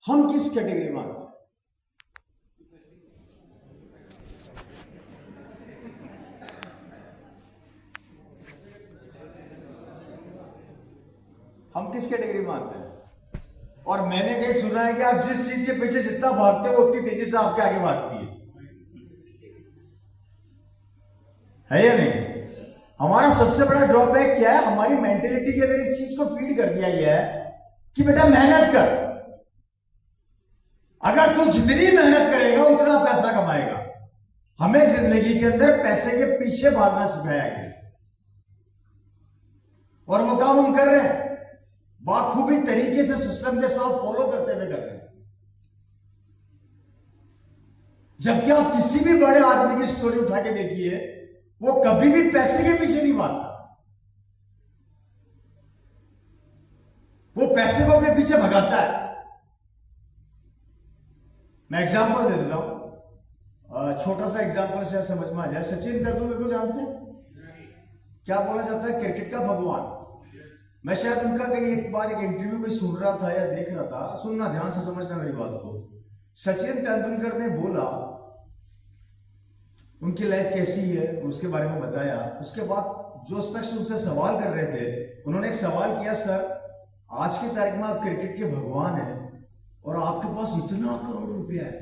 हम किस कैटेगरी में आते हैं? हम किस कैटेगरी में आते हैं? और मैंने कहीं सुना है कि आप जिस चीज के पीछे जितना भागते हो उतनी तेजी से आपके आगे भागती है या नहीं? हमारा सबसे बड़ा ड्रॉबैक क्या है? हमारी मेंटेलिटी के अंदर एक चीज को फीड कर दिया गया है कि बेटा मेहनत कर, अगर तू जितनी मेहनत करेगा उतना पैसा कमाएगा। हमें जिंदगी के अंदर पैसे के पीछे भागना सिखाया गया और वो काम हम कर रहे हैं, बाखूबी तरीके से सिस्टम के साथ फॉलो करते हुए कर रहे हैं। जबकि आप किसी भी बड़े आदमी की स्टोरी उठा के देखिए, वो कभी भी पैसे के पीछे नहीं भागता, वो पैसे को अपने पीछे भगाता है। मैं एग्जांपल दे देता हूं, छोटा सा एग्जांपल शायद समझ में आ जाए। सचिन तेंदुलकर को जानते हैं? क्या बोला जाता है? क्रिकेट का भगवान। मैं शायद उनका कहीं एक बार एक इंटरव्यू में सुन रहा था या देख रहा था, सुनना ध्यान से, समझना मेरी बात को। सचिन तेंदुलकर ने बोला, उनकी लाइफ कैसी है उसके बारे में बताया। उसके बाद जो शख्स उनसे सवाल कर रहे थे, उन्होंने एक सवाल किया, सर आज की तारीख में आप क्रिकेट के भगवान हैं और आपके पास इतना करोड़ रुपया है,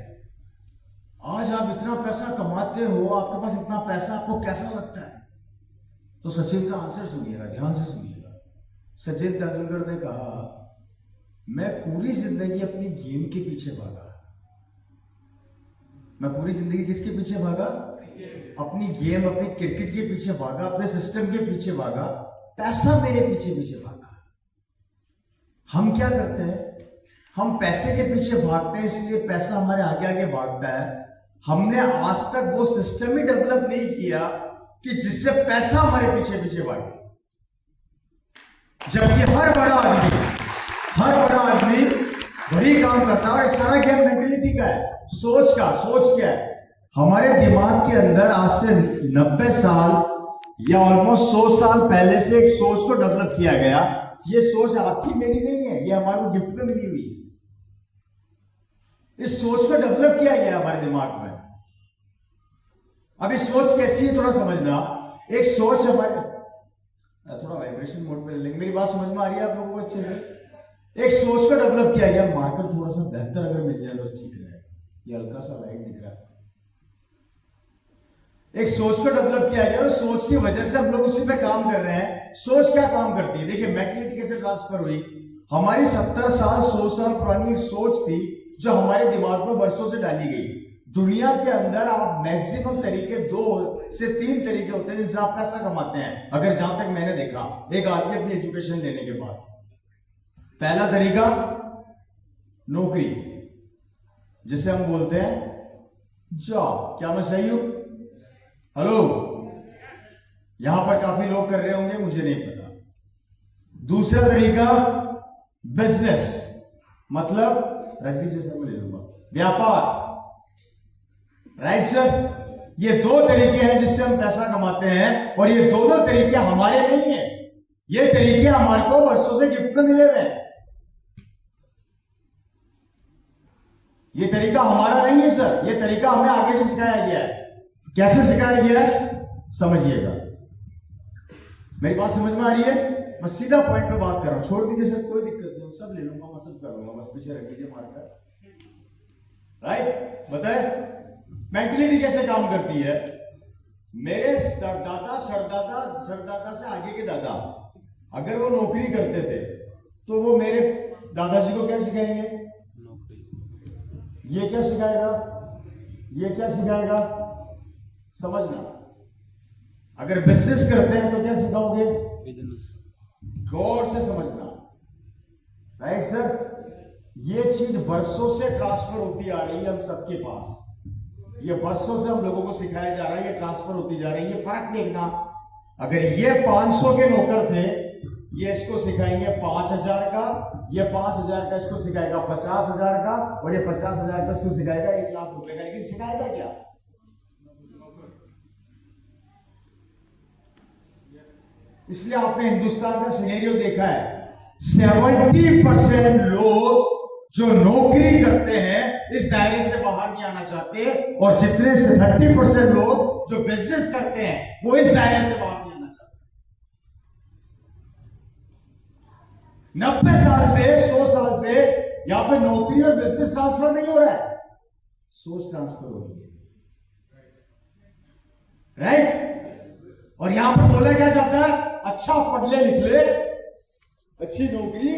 आज आप इतना पैसा कमाते हो, आपके पास इतना पैसा, आपको कैसा लगता है? तो सचिन का आंसर सुनिएगा, ध्यान से सुनिएगा। सचिन तेंदुलकर ने कहा, मैं पूरी जिंदगी अपनी गेम के पीछे भागा। मैं पूरी जिंदगी किसके पीछे भागा? अपनी गेम, अपनी क्रिकेट के पीछे भागा, अपने सिस्टम के पीछे भागा, पैसा मेरे पीछे पीछे भागा। हम क्या करते हैं? हम पैसे के पीछे भागते हैं, इसलिए पैसा हमारे आगे आगे भागता है। हमने आज तक वो सिस्टम ही डेवलप नहीं किया कि जिससे पैसा हमारे पीछे पीछे भागे। जबकि हर बड़ा आदमी वही काम करता है। और सारा गेम मेंटेलिटी का है, सोच का। सोच क्या है? हमारे दिमाग के अंदर आज से 90 साल या ऑलमोस्ट 100 साल पहले से एक सोच को डेवलप किया गया। ये सोच आपकी मेरी नहीं है, ये हमारे को गिफ्ट में मिली हुई है। इस सोच को डेवलप किया गया हमारे दिमाग में। अब इस सोच कैसी है थोड़ा समझना। एक सोच हमारे, थोड़ा वाइब्रेशन मोड पे ले लेंगे, मेरी बात समझ में आ रही है आप लोगों को अच्छे से? एक सोच को डेवलप किया गया, मार्कर थोड़ा सा बेहतर अगर मिल जाए तो ठीक रहे। ये हल्का सा लाइट दिख रहा है। एक सोच को डेवलप किया गया और सोच की वजह से हम लोग उसी पे काम कर रहे हैं। सोच क्या काम करती है? देखिए मेंटलिटी कैसे ट्रांसफर हुई। हमारी 70 साल 100 साल पुरानी एक सोच थी जो हमारे दिमाग में वर्षों से डाली गई। दुनिया के अंदर आप मैक्सिमम तरीके 2 से 3 तरीके होते हैं जिनसे आप पैसा कमाते हैं, अगर जहां तक मैंने देखा एक आदमी अपनी एजुकेशन लेने के बाद। पहला तरीका नौकरी, जिसे हम बोलते हैं जॉब। क्या मैं सही हूं? हेलो, यहां पर काफी लोग कर रहे होंगे, मुझे नहीं पता। दूसरा तरीका बिजनेस, मतलब रख दीजिए सर, मैं ले लूंगा, व्यापार। Right sir? ये 2 तरीके हैं जिससे हम पैसा कमाते हैं और ये दोनों तरीके हमारे नहीं है, ये तरीके हमारे को वर्षों से गिफ्ट में मिले हुए हैं। ये तरीका हमारा नहीं है सर, ये तरीका हमें आगे से सिखाया गया है। कैसे सिखाया गया है समझिएगा। मेरी बात समझ में आ रही है? मैं सीधा पॉइंट पे बात कर रहा हूं, छोड़ दीजिए सर, कोई दिक्कत नहीं, सब ले लूंगा, मैं सब कर लूंगा, बस पीछे रख दीजिए मार्कर। राइट? बताए मेंटलिटी कैसे काम करती है? मेरे सरदादा से आगे के दादा अगर वो नौकरी करते थे तो वो मेरे दादाजी को क्या सिखाएंगे? नौकरी। ये क्या सिखाएगा? ये क्या सिखाएगा? समझना। अगर बिजनेस करते हैं तो क्या सिखाओगे? बिजनेस। गौर से समझना। Right sir? ये चीज वर्षों से ट्रांसफर होती आ रही है हम सबके पास। ये वर्षों से हम लोगों को सिखाया जा रहा है, ये ट्रांसफर होती जा रही है। ये फर्क देखना, अगर ये 500 के नौकर थे, ये इसको सिखाएंगे 5000 का, ये 5000 का इसको सिखाएगा 50,000 का, और ये 50,000 का इसको सिखाएगा 1 लाख रुपए का। लेकिन सिखाएगा क्या? इसलिए आपने हिंदुस्तान का सिनेरियो देखा है, 70% लोग जो नौकरी करते हैं इस दायरे से बाहर नहीं आना चाहते, और जितने से 30% लोग जो बिजनेस करते हैं वो इस दायरे से बाहर नहीं आना चाहते। 90 साल से 100 साल से यहां पे नौकरी और बिजनेस ट्रांसफर नहीं हो रहा है, सोच ट्रांसफर हो रही है, राइट। और यहां पर बोला क्या जाता है, अच्छा पढ़ ले लिख ले, अच्छी नौकरी,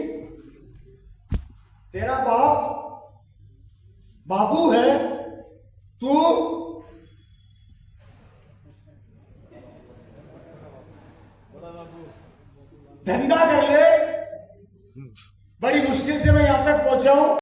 तेरा बाप बाबू है, तू धंधा कर ले, बड़ी मुश्किल से मैं यहां तक पहुंचा हूं।